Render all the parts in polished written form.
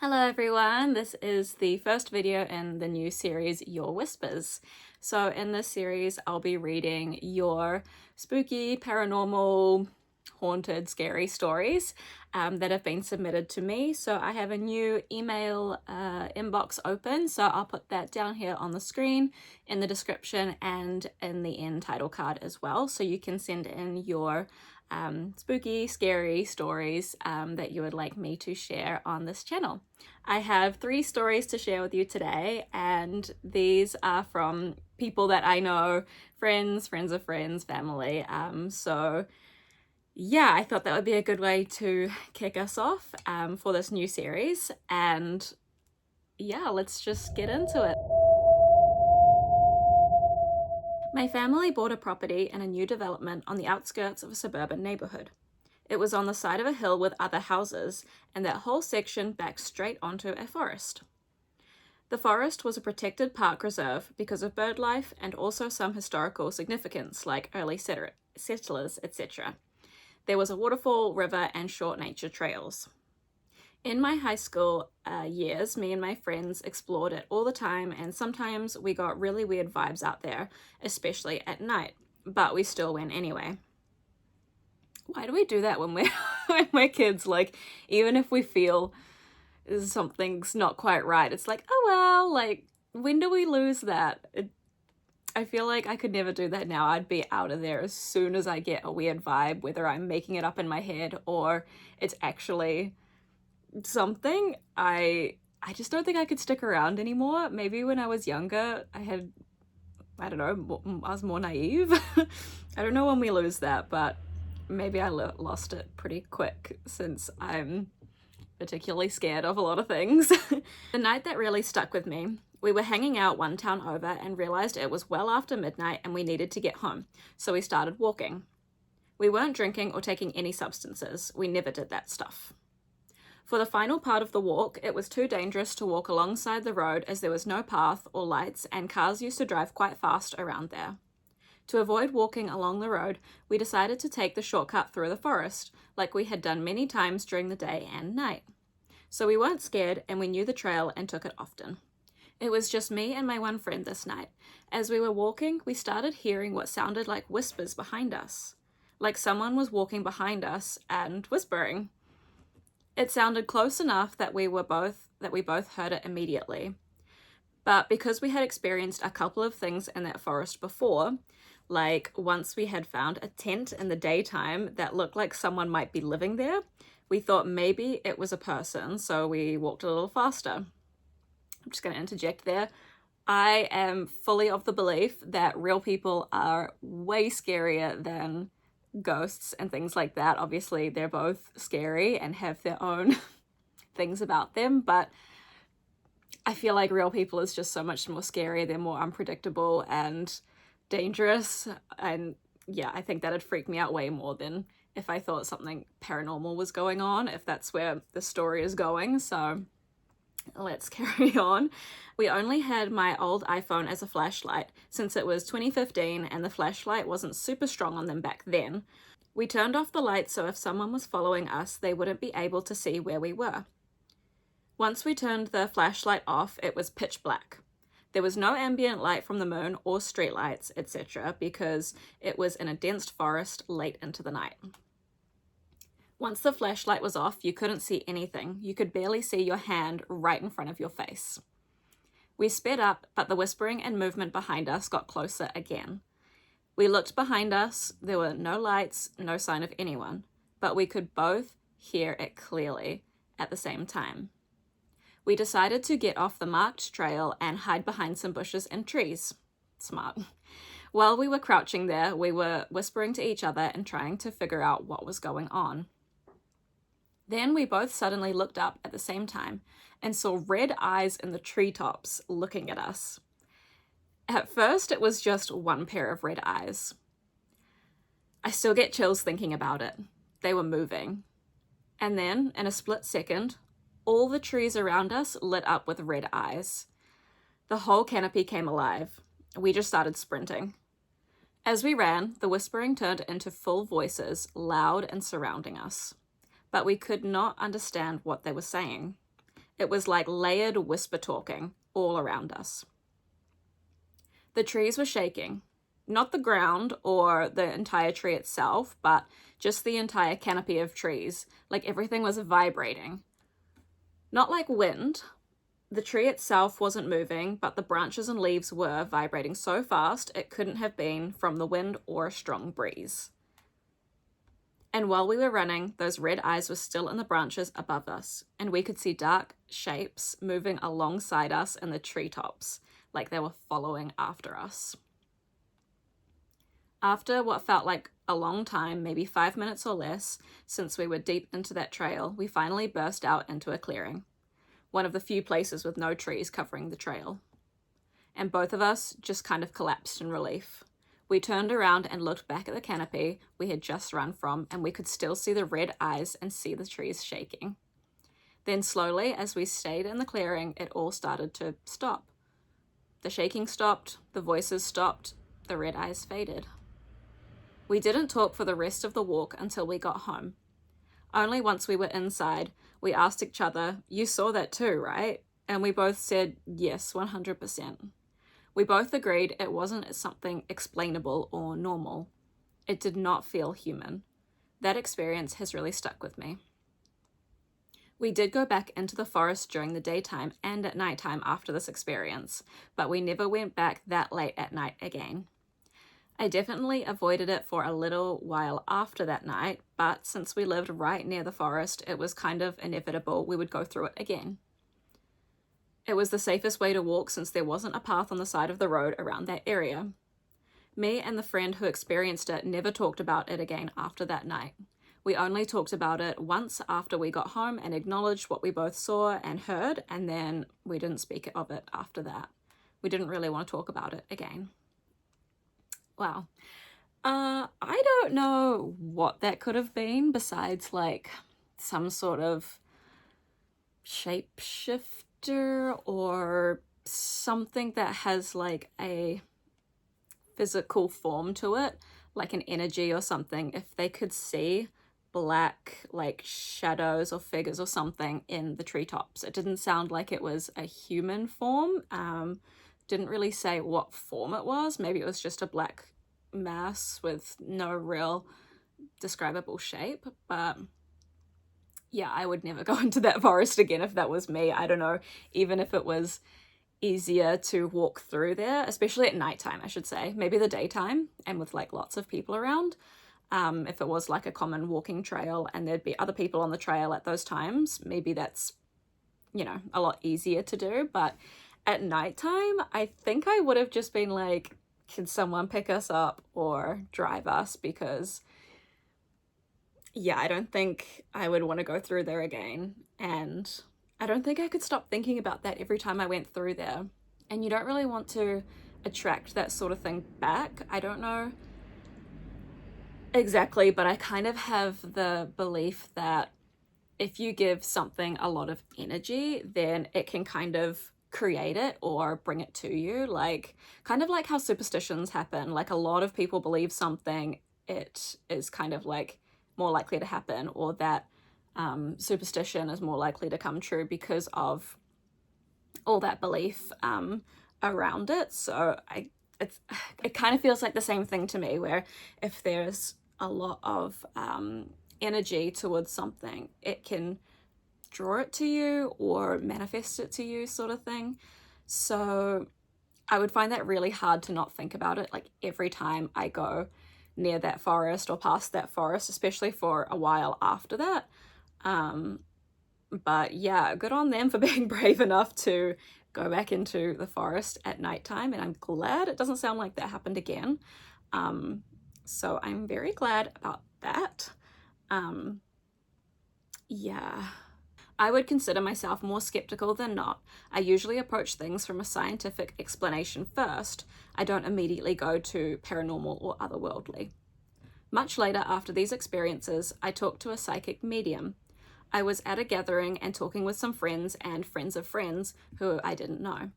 Hello everyone, this is the first video in the new series, Your Wispers. So in this series, I'll be reading your spooky, paranormal, haunted, scary stories that have been submitted to me. So I have a new email inbox open, so I'll put that down here on the screen, in the description, and in the end title card as well. So you can send in your spooky, scary stories that you would like me to share on this channel. I have 3 stories to share with you today, and these are from people that I know, friends of friends, family. So yeah, I thought that would be a good way to kick us off for this new series. And yeah, let's just get into it. My family bought a property in a new development on the outskirts of a suburban neighborhood. It was on the side of a hill with other houses, and that whole section backed straight onto a forest. The forest was a protected park reserve because of bird life and also some historical significance like early settlers, etc. There was a waterfall, river, and short nature trails. In my high school years, me and my friends explored it all the time, and sometimes we got really weird vibes out there, especially at night, but we still went anyway. Why do we do that when we're kids? Like, even if we feel something's not quite right, it's like, oh well, like, when do we lose that? I feel like I could never do that now. I'd be out of there as soon as I get a weird vibe, whether I'm making it up in my head or it's actually something. I just don't think I could stick around anymore. Maybe when I was younger, I was more naive. I don't know when we lose that, but maybe I lost it pretty quick since I'm particularly scared of a lot of things. The night that really stuck with me, we were hanging out one town over and realized it was well after midnight and we needed to get home, so we started walking. We weren't drinking or taking any substances. We never did that stuff. For the final part of the walk, it was too dangerous to walk alongside the road as there was no path or lights and cars used to drive quite fast around there. To avoid walking along the road, we decided to take the shortcut through the forest, like we had done many times during the day and night. So we weren't scared and we knew the trail and took it often. It was just me and my one friend this night. As we were walking, we started hearing what sounded like whispers behind us. Like someone was walking behind us and whispering. It sounded close enough that we both heard it immediately. But because we had experienced a couple of things in that forest before, like once we had found a tent in the daytime that looked like someone might be living there, we thought maybe it was a person, so we walked a little faster. I'm just going to interject there. I am fully of the belief that real people are way scarier than ghosts and things like that. Obviously, they're both scary and have their own things about them, but I feel like real people is just so much more scary. They're more unpredictable and dangerous, and yeah, I think that'd freak me out way more than if I thought something paranormal was going on, if that's where the story is going. So let's carry on. We only had my old iPhone as a flashlight since it was 2015 and the flashlight wasn't super strong on them back then. We turned off the light so if someone was following us, they wouldn't be able to see where we were. Once we turned the flashlight off, it was pitch black. There was no ambient light from the moon or streetlights, etc., because it was in a dense forest late into the night. Once the flashlight was off, you couldn't see anything. You could barely see your hand right in front of your face. We sped up, but the whispering and movement behind us got closer again. We looked behind us. There were no lights, no sign of anyone, but we could both hear it clearly at the same time. We decided to get off the marked trail and hide behind some bushes and trees. Smart. While we were crouching there, we were whispering to each other and trying to figure out what was going on. Then we both suddenly looked up at the same time and saw red eyes in the treetops looking at us. At first, it was just one pair of red eyes. I still get chills thinking about it. They were moving. And then, in a split second, all the trees around us lit up with red eyes. The whole canopy came alive. We just started sprinting. As we ran, the whispering turned into full voices, loud and surrounding us. But we could not understand what they were saying. It was like layered whisper talking all around us. The trees were shaking. Not the ground or the entire tree itself, but just the entire canopy of trees, like everything was vibrating. Not like wind. The tree itself wasn't moving, but the branches and leaves were vibrating so fast it couldn't have been from the wind or a strong breeze. And while we were running, those red eyes were still in the branches above us, and we could see dark shapes moving alongside us in the treetops, like they were following after us. After what felt like a long time, maybe 5 minutes or less, since we were deep into that trail, we finally burst out into a clearing, one of the few places with no trees covering the trail. And both of us just kind of collapsed in relief. We turned around and looked back at the canopy we had just run from, and we could still see the red eyes and see the trees shaking. Then slowly, as we stayed in the clearing, it all started to stop. The shaking stopped, the voices stopped, the red eyes faded. We didn't talk for the rest of the walk until we got home. Only once we were inside, we asked each other, "You saw that too, right?" And we both said, yes, 100%. We both agreed it wasn't something explainable or normal. It did not feel human. That experience has really stuck with me. We did go back into the forest during the daytime and at nighttime after this experience, but we never went back that late at night again. I definitely avoided it for a little while after that night, but since we lived right near the forest, it was kind of inevitable we would go through it again. It was the safest way to walk since there wasn't a path on the side of the road around that area. Me and the friend who experienced it never talked about it again after that night. We only talked about it once after we got home and acknowledged what we both saw and heard, and then we didn't speak of it after that. We didn't really want to talk about it again. Wow. I don't know what that could have been besides like some sort of shapeshifter or something that has like a physical form to it, like an energy or something. If they could see black like shadows or figures or something in the treetops. It didn't sound like it was a human form. Didn't really say what form it was. Maybe it was just a black mass with no real describable shape, but yeah, I would never go into that forest again if that was me. I don't know, even if it was easier to walk through there, especially at nighttime, I should say. Maybe the daytime and with like lots of people around. If it was like a common walking trail and there'd be other people on the trail at those times, maybe that's, you know, a lot easier to do. But at nighttime, I think I would have just been like, can someone pick us up or drive us? Because yeah, I don't think I would want to go through there again. And I don't think I could stop thinking about that every time I went through there. And you don't really want to attract that sort of thing back. I don't know exactly, but I kind of have the belief that if you give something a lot of energy, then it can kind of create it or bring it to you. Like kind of like how superstitions happen. Like a lot of people believe something, it is kind of like more likely to happen, or that superstition is more likely to come true because of all that belief around it. So it kind of feels like the same thing to me, where if there's a lot of energy towards something, it can draw it to you or manifest it to you, sort of thing. So I would find that really hard to not think about it like every time I go near that forest or past that forest, especially for a while after that. But yeah, good on them for being brave enough to go back into the forest at nighttime, and I'm glad it doesn't sound like that happened again. So I'm very glad about that. Yeah. I would consider myself more skeptical than not. I usually approach things from a scientific explanation first. I don't immediately go to paranormal or otherworldly. Much later after these experiences, I talked to a psychic medium. I was at a gathering and talking with some friends and friends of friends who I didn't know.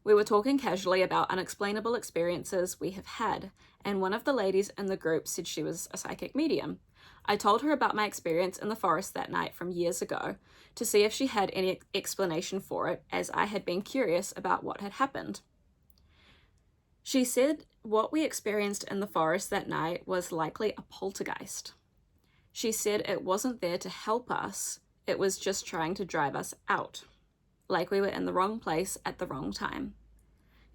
We were talking casually about unexplainable experiences we have had, and one of the ladies in the group said she was a psychic medium. I told her about my experience in the forest that night from years ago to see if she had any explanation for it, as I had been curious about what had happened. She said what we experienced in the forest that night was likely a poltergeist. She said it wasn't there to help us, it was just trying to drive us out, like we were in the wrong place at the wrong time.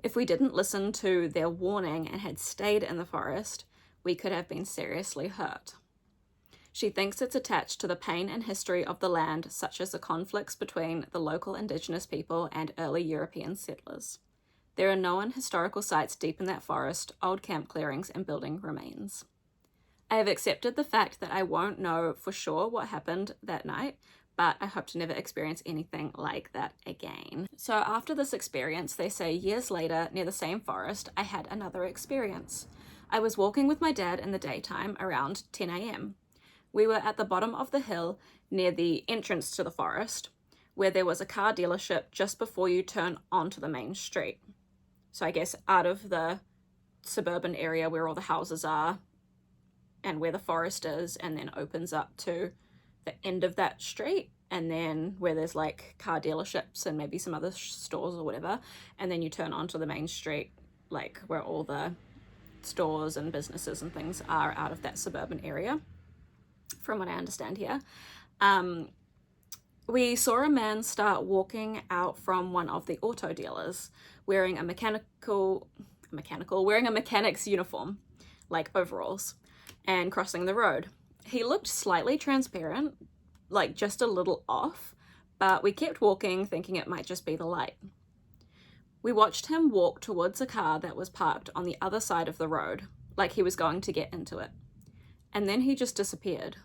If we didn't listen to their warning and had stayed in the forest, we could have been seriously hurt. She thinks it's attached to the pain and history of the land, such as the conflicts between the local indigenous people and early European settlers. There are known historical sites deep in that forest, old camp clearings and building remains. I have accepted the fact that I won't know for sure what happened that night, but I hope to never experience anything like that again. So after this experience, they say years later, near the same forest, I had another experience. I was walking with my dad in the daytime around 10 a.m. We were at the bottom of the hill near the entrance to the forest, where there was a car dealership just before you turn onto the main street. So I guess out of the suburban area where all the houses are and where the forest is, and then opens up to the end of that street, and then where there's like car dealerships and maybe some other stores or whatever, and then you turn onto the main street, like where all the stores and businesses and things are out of that suburban area, from what I understand here. We saw a man start walking out from one of the auto dealers wearing a mechanic's uniform, like overalls, and crossing the road. He looked slightly transparent, like just a little off, but we kept walking thinking it might just be the light. We watched him walk towards a car that was parked on the other side of the road, like he was going to get into it. And then he just disappeared.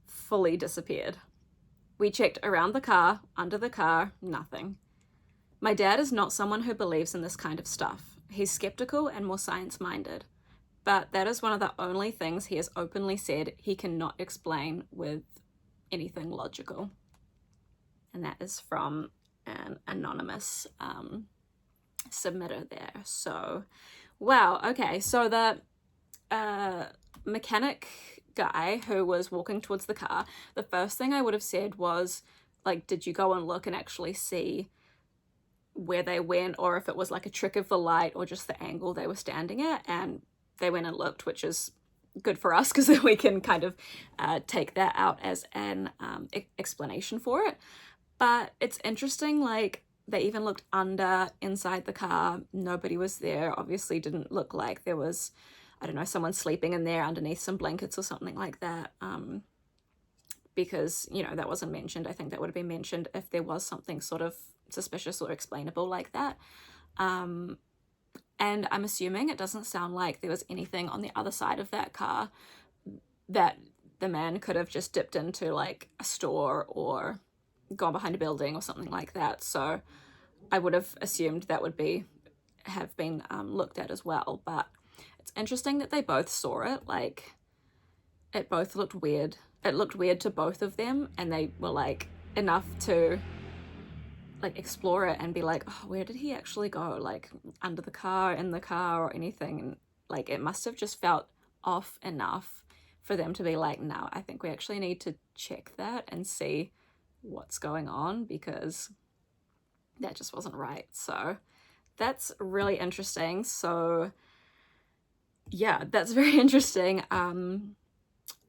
Fully disappeared. We checked around the car, under the car, nothing. My dad is not someone who believes in this kind of stuff. He's skeptical and more science-minded. But that is one of the only things he has openly said he cannot explain with anything logical. And that is from an anonymous submitter there. So, wow, okay. So the mechanic guy who was walking towards the car, the first thing I would have said was, like, did you go and look and actually see where they went, or if it was like a trick of the light or just the angle they were standing at? And they went and looked, which is good for us because then we can kind of take that out as an explanation for it. But it's interesting, like, they even looked inside the car. Nobody was there. Obviously didn't look like there was, I don't know, someone sleeping in there underneath some blankets or something like that. Because, you know, that wasn't mentioned. I think that would have been mentioned if there was something sort of suspicious or explainable like that. And I'm assuming it doesn't sound like there was anything on the other side of that car that the man could have just dipped into, like a store or gone behind a building or something like that. So I would have assumed that would have been looked at as well. But it's interesting that they both saw it. Like, it both looked weird. It looked weird to both of them, and they were like enough to like explore it and be like, oh, where did he actually go? Like under the car, in the car, or anything. And like, it must have just felt off enough for them to be like, no, I think we actually need to check that and see what's going on, because that just wasn't right. So that's really interesting. So yeah, that's very interesting.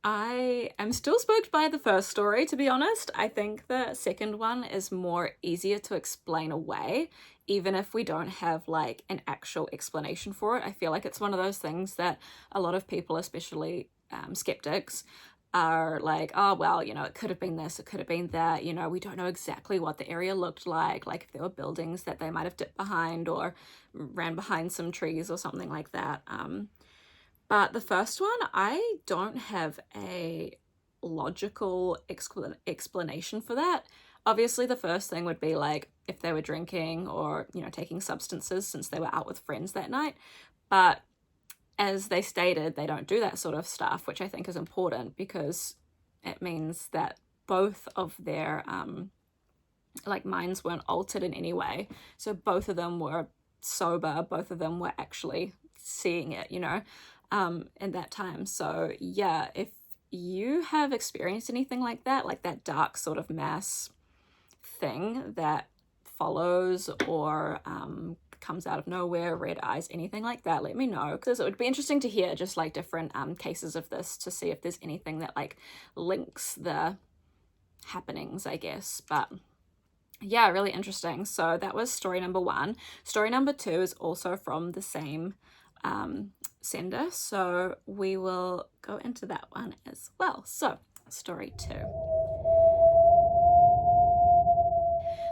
I am still spooked by the first story, to be honest. I think the second one is more easier to explain away, even if we don't have like an actual explanation for it. I feel like it's one of those things that a lot of people, especially skeptics, are like, oh, well, you know, it could have been this, it could have been that, you know, we don't know exactly what the area looked like if there were buildings that they might have dipped behind or ran behind some trees or something like that. But the first one, I don't have a logical explanation for that. Obviously, the first thing would be like if they were drinking or, you know, taking substances since they were out with friends that night. But as they stated, they don't do that sort of stuff, which I think is important because it means that both of their like minds weren't altered in any way. So both of them were sober, both of them were actually seeing it, you know, in that time. So yeah, if you have experienced anything like that dark sort of mass thing that follows or comes out of nowhere, red eyes, anything like that, let me know, because it would be interesting to hear just like different cases of this to see if there's anything that like links the happenings, I guess. But yeah, really interesting. So that was story number 1. Story number 2 is also from the same sender, so we will go into that one as well. So story 2.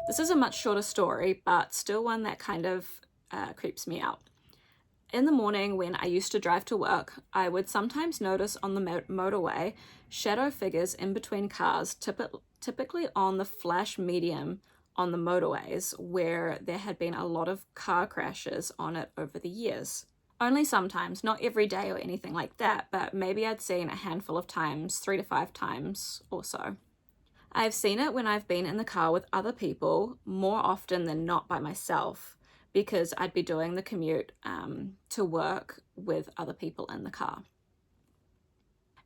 This is a much shorter story, but still one that kind of creeps me out. In the morning when I used to drive to work, I would sometimes notice on the motorway shadow figures in between cars, typically on the flash medium on the motorways where there had been a lot of car crashes on it over the years. Only sometimes, not every day or anything like that, but maybe I'd seen a handful of times, 3 to 5 times or so. I've seen it when I've been in the car with other people, more often than not by myself, because I'd be doing the commute to work with other people in the car.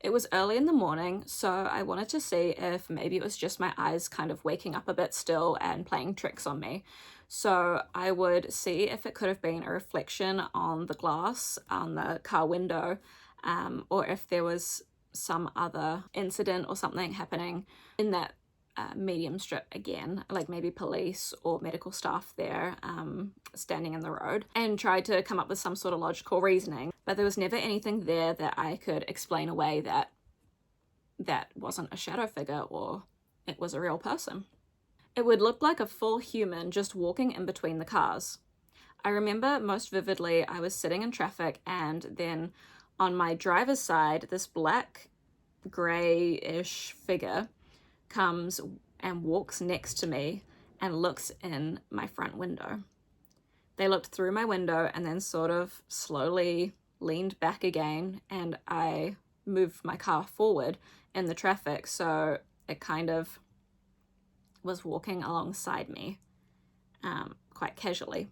It was early in the morning, so I wanted to see if maybe it was just my eyes kind of waking up a bit still and playing tricks on me. So I would see if it could have been a reflection on the glass on the car window, or if there was some other incident or something happening in that medium strip again, like maybe police or medical staff there standing in the road, and tried to come up with some sort of logical reasoning. But there was never anything there that I could explain away that wasn't a shadow figure or it was a real person. It would look like a full human just walking in between the cars. I remember most vividly I was sitting in traffic, and then on my driver's side, this black, grey-ish figure comes and walks next to me and looks in my front window. They looked through my window and then sort of slowly leaned back again, and I moved my car forward in the traffic, so it kind of was walking alongside me quite casually.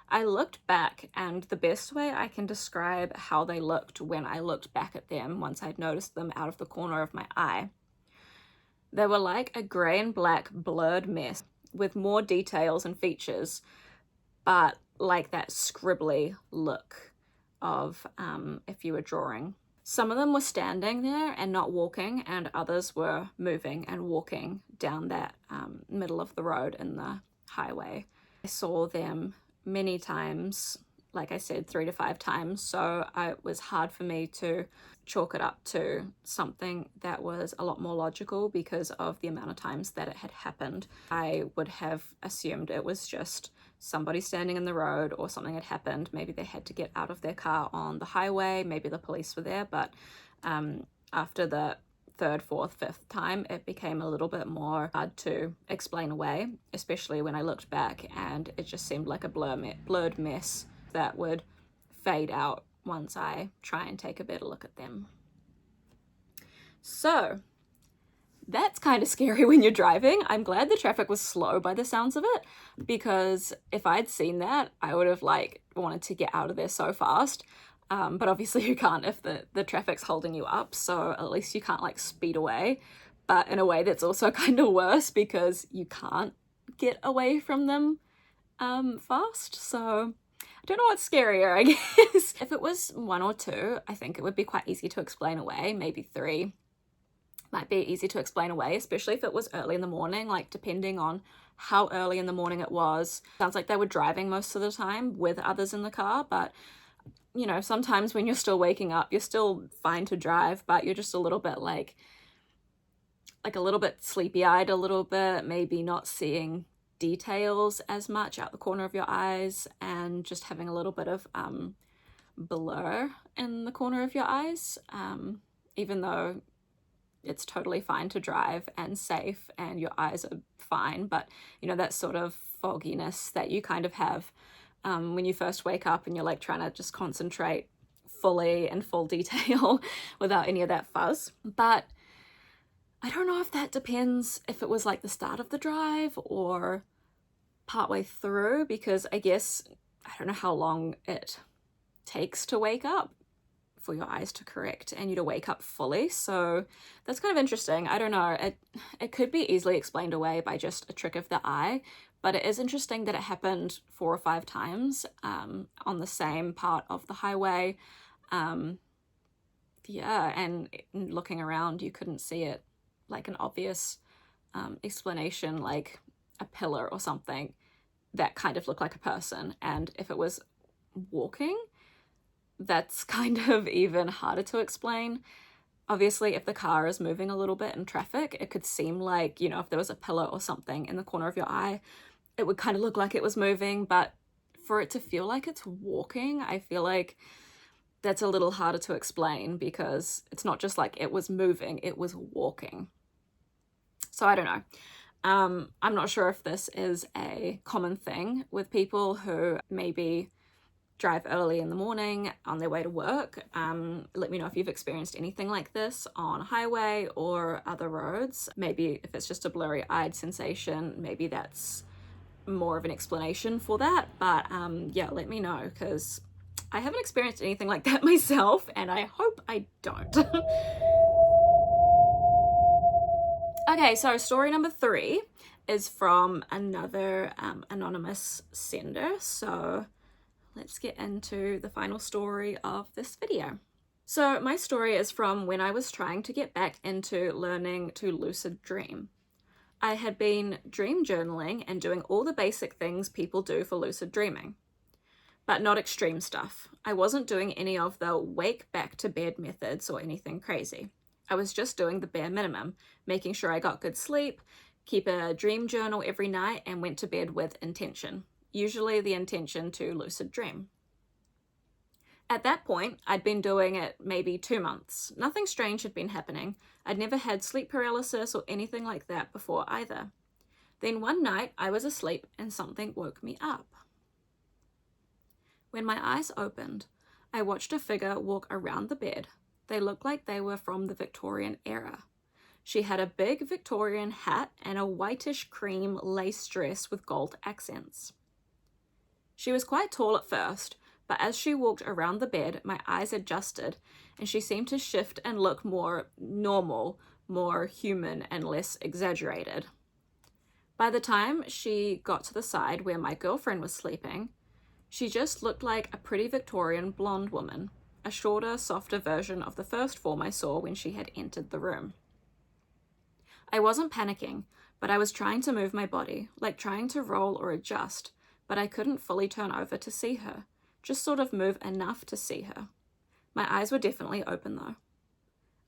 I looked back, and the best way I can describe how they looked when I looked back at them once I'd noticed them out of the corner of my eye, they were like a grey and black blurred mess with more details and features, but like that scribbly look of if you were drawing. Some of them were standing there and not walking, and others were moving and walking down that middle of the road in the highway. I saw them many times, like I said, 3 to 5 times, so it was hard for me to chalk it up to something that was a lot more logical because of the amount of times that it had happened. I would have assumed it was just somebody standing in the road, or something had happened. Maybe they had to get out of their car on the highway, maybe the police were there, but after the 3rd, 4th, 5th time, it became a little bit more hard to explain away, especially when I looked back and it just seemed like a blurred mess that would fade out once I try and take a better look at them. So that's kind of scary when you're driving. I'm glad the traffic was slow by the sounds of it, because if I'd seen that, I would have like wanted to get out of there so fast. But obviously you can't if the traffic's holding you up, so at least you can't like speed away. But in a way that's also kind of worse because you can't get away from them fast. So I don't know what's scarier, I guess. If it was 1 or 2, I think it would be quite easy to explain away. Maybe 3 might be easy to explain away, especially if it was early in the morning, like depending on how early in the morning it was. Sounds like they were driving most of the time with others in the car, but you know, sometimes when you're still waking up, you're still fine to drive, but you're just a little bit like a little bit sleepy-eyed, a little bit, maybe not seeing details as much out the corner of your eyes, and just having a little bit of blur in the corner of your eyes, even though it's totally fine to drive and safe and your eyes are fine. But you know, that sort of fogginess that you kind of have when you first wake up and you're like trying to just concentrate fully in full detail without any of that fuzz. But I don't know if that depends if it was like the start of the drive or partway through, because I guess I don't know how long it takes to wake up for your eyes to correct and you to wake up fully. So that's kind of interesting. I don't know. It could be easily explained away by just a trick of the eye, but it is interesting that it happened 4 or 5 times on the same part of the highway. Yeah, and looking around, you couldn't see it like an obvious explanation, like a pillar or something that kind of looked like a person. And if it was walking, that's kind of even harder to explain. Obviously, if the car is moving a little bit in traffic, it could seem like, you know, if there was a pillar or something in the corner of your eye, it would kind of look like it was moving. But for it to feel like it's walking, I feel like that's a little harder to explain, because it's not just like it was moving, it was walking. So I don't know. I'm not sure if this is a common thing with people who maybe drive early in the morning on their way to work. Let me know if you've experienced anything like this on a highway or other roads. Maybe if it's just a blurry-eyed sensation, maybe that's more of an explanation for that. But yeah, let me know, because I haven't experienced anything like that myself, and I hope I don't. Okay, so story number 3 is from another anonymous sender. So let's get into the final story of this video. So my story is from when I was trying to get back into learning to lucid dream. I had been dream journaling and doing all the basic things people do for lucid dreaming, but not extreme stuff. I wasn't doing any of the wake back to bed methods or anything crazy. I was just doing the bare minimum, making sure I got good sleep, keep a dream journal every night, and went to bed with intention. Usually the intention to lucid dream. At that point, I'd been doing it maybe 2 months. Nothing strange had been happening. I'd never had sleep paralysis or anything like that before either. Then one night, I was asleep and something woke me up. When my eyes opened, I watched a figure walk around the bed. They looked like they were from the Victorian era. She had a big Victorian hat and a whitish cream lace dress with gold accents. She was quite tall at first, but as she walked around the bed, my eyes adjusted and she seemed to shift and look more normal, more human, and less exaggerated. By the time she got to the side where my girlfriend was sleeping, she just looked like a pretty Victorian blonde woman, a shorter, softer version of the first form I saw when she had entered the room. I wasn't panicking, but I was trying to move my body, like trying to roll or adjust, but I couldn't fully turn over to see her, just sort of move enough to see her. My eyes were definitely open though.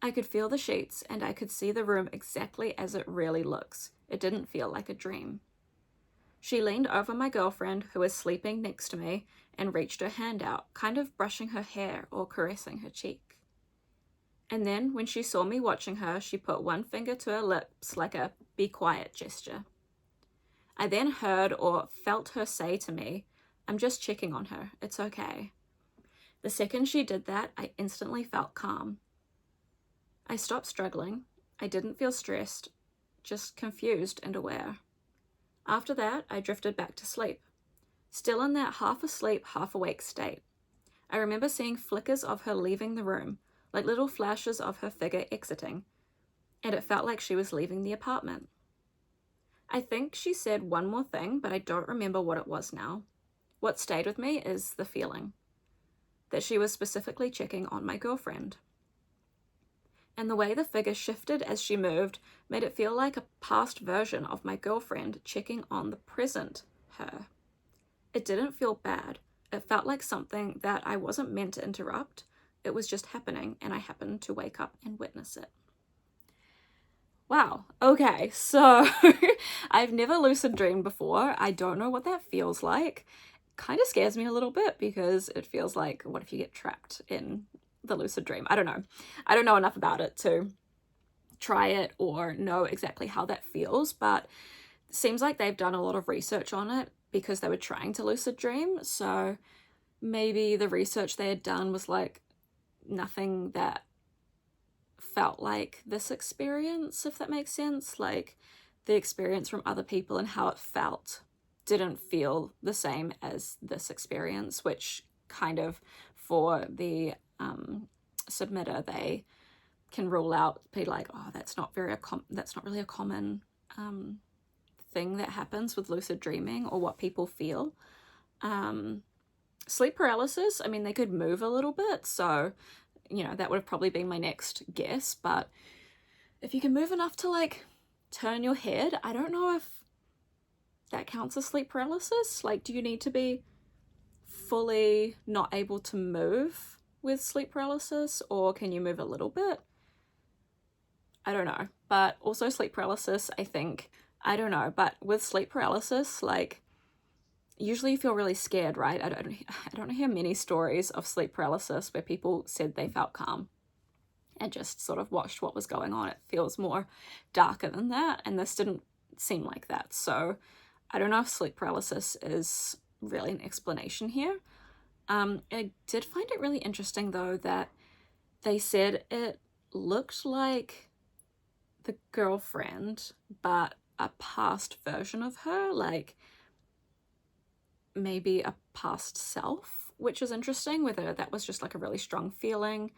I could feel the sheets and I could see the room exactly as it really looks. It didn't feel like a dream. She leaned over my girlfriend, who was sleeping next to me, and reached her hand out, kind of brushing her hair or caressing her cheek. And then, when she saw me watching her, she put one finger to her lips like a be quiet gesture. I then heard or felt her say to me, "I'm just checking on her, it's okay." The second she did that, I instantly felt calm. I stopped struggling. I didn't feel stressed, just confused and aware. After that, I drifted back to sleep, still in that half asleep, half awake state. I remember seeing flickers of her leaving the room, like little flashes of her figure exiting, and it felt like she was leaving the apartment. I think she said one more thing, but I don't remember what it was now. What stayed with me is the feeling that she was specifically checking on my girlfriend. And the way the figure shifted as she moved made it feel like a past version of my girlfriend checking on the present her. It didn't feel bad. It felt like something that I wasn't meant to interrupt. It was just happening, and I happened to wake up and witness it. Wow, okay, so I've never lucid dreamed before. I don't know what that feels like. It kind of scares me a little bit, because it feels like, what if you get trapped in the lucid dream? I don't know. I don't know enough about it to try it or know exactly how that feels, but it seems like they've done a lot of research on it because they were trying to lucid dream. So maybe the research they had done was like nothing that felt like this experience, if that makes sense. Like the experience from other people and how it felt didn't feel the same as this experience, which kind of for the submitter, they can rule out, be like, oh, that's not really a common thing that happens with lucid dreaming or what people feel. Sleep paralysis, I mean, they could move a little bit, so, you know, that would have probably been my next guess, but if you can move enough to, like, turn your head, I don't know if that counts as sleep paralysis. Like, do you need to be fully not able to move with sleep paralysis, or can you move a little bit? I don't know. But also sleep paralysis, I think, I don't know, but with sleep paralysis, like, usually you feel really scared, right? I don't hear many stories of sleep paralysis where people said they felt calm and just sort of watched what was going on. It feels more darker than that, and this didn't seem like that. So I don't know if sleep paralysis is really an explanation here. I did find it really interesting, though, that they said it looked like the girlfriend, but a past version of her, like maybe a past self, which is interesting, whether that was just like a really strong feeling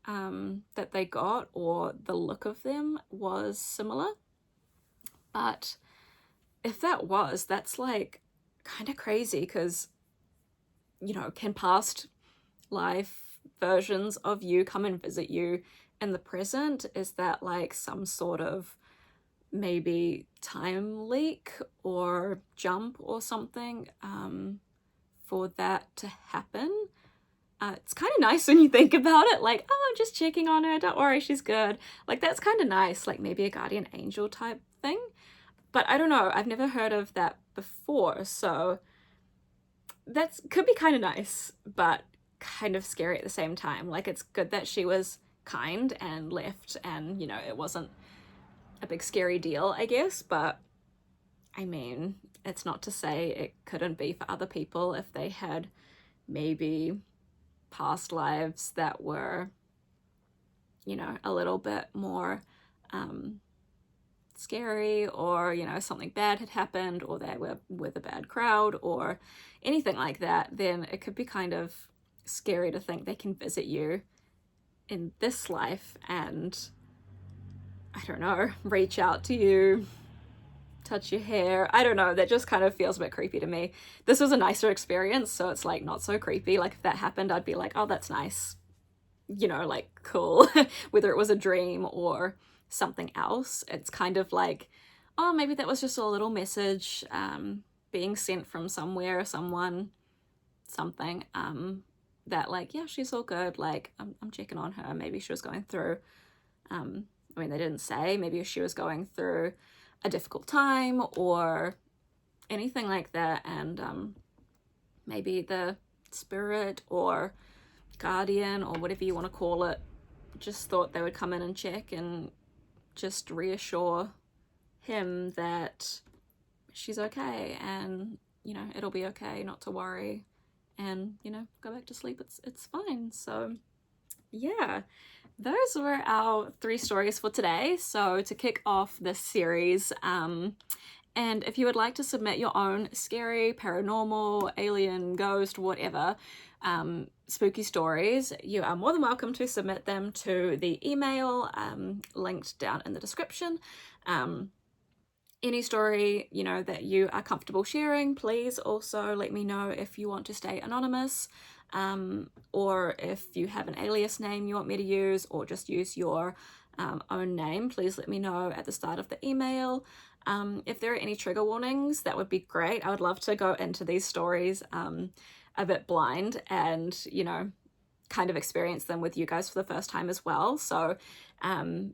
that they got, or the look of them was similar. But if that was, that's like kind of crazy, because, you know, can past life versions of you come and visit you in the present? Is that like some sort of maybe time leak or jump or something for that to happen? It's kind of nice when you think about it, like, oh, I'm just checking on her, don't worry, she's good. Like, that's kind of nice, like maybe a guardian angel type thing. But I don't know, I've never heard of that before, so that could be kind of nice, but kind of scary at the same time. Like, it's good that she was kind and left, and, you know, it wasn't a big scary deal, I guess, but I mean, it's not to say it couldn't be for other people if they had maybe past lives that were, you know, a little bit more scary, or, you know, something bad had happened, or they were with a bad crowd or anything like that. Then it could be kind of scary to think they can visit you in this life and, I don't know, reach out to you, touch your hair. I don't know, that just kind of feels a bit creepy to me. This was a nicer experience, so it's like not so creepy. Like, if that happened, I'd be like, oh, that's nice, you know, like, cool. Whether it was a dream or something else, it's kind of like, oh, maybe that was just a little message being sent from somewhere, someone, something, that, like, yeah, she's all good, like, I'm checking on her. Maybe she was going through, I mean, they didn't say, maybe she was going through a difficult time or anything like that, and maybe the spirit or guardian or whatever you want to call it just thought they would come in and check and just reassure him that she's okay, and, you know, it'll be okay, not to worry, and, you know, go back to sleep, it's fine. So yeah, those were our 3 stories for today. So to kick off this series, and if you would like to submit your own scary, paranormal, alien, ghost, whatever, spooky stories, you are more than welcome to submit them to the email linked down in the description. Any story, you know, that you are comfortable sharing, please also let me know if you want to stay anonymous, or if you have an alias name you want me to use, or just use your own name, please let me know at the start of the email. If there are any trigger warnings, that would be great. I would love to go into these stories a bit blind and, you know, kind of experience them with you guys for the first time as well. So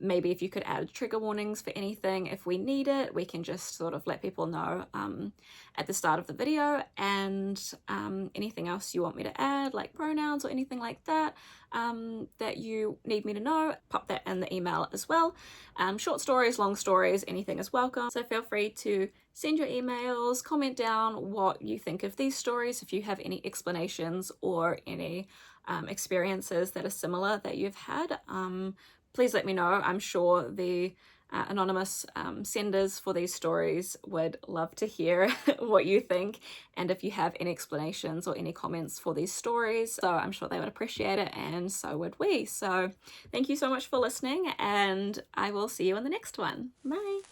maybe if you could add trigger warnings for anything, if we need it, we can just sort of let people know at the start of the video. And anything else you want me to add, like pronouns or anything like that, that you need me to know, pop that in the email as well. Short stories, long stories, anything is welcome. So feel free to send your emails, comment down what you think of these stories, if you have any explanations or any experiences that are similar that you've had. Please let me know. I'm sure the anonymous senders for these stories would love to hear what you think, and if you have any explanations or any comments for these stories. So I'm sure they would appreciate it, and so would we. So thank you so much for listening, and I will see you in the next one. Bye.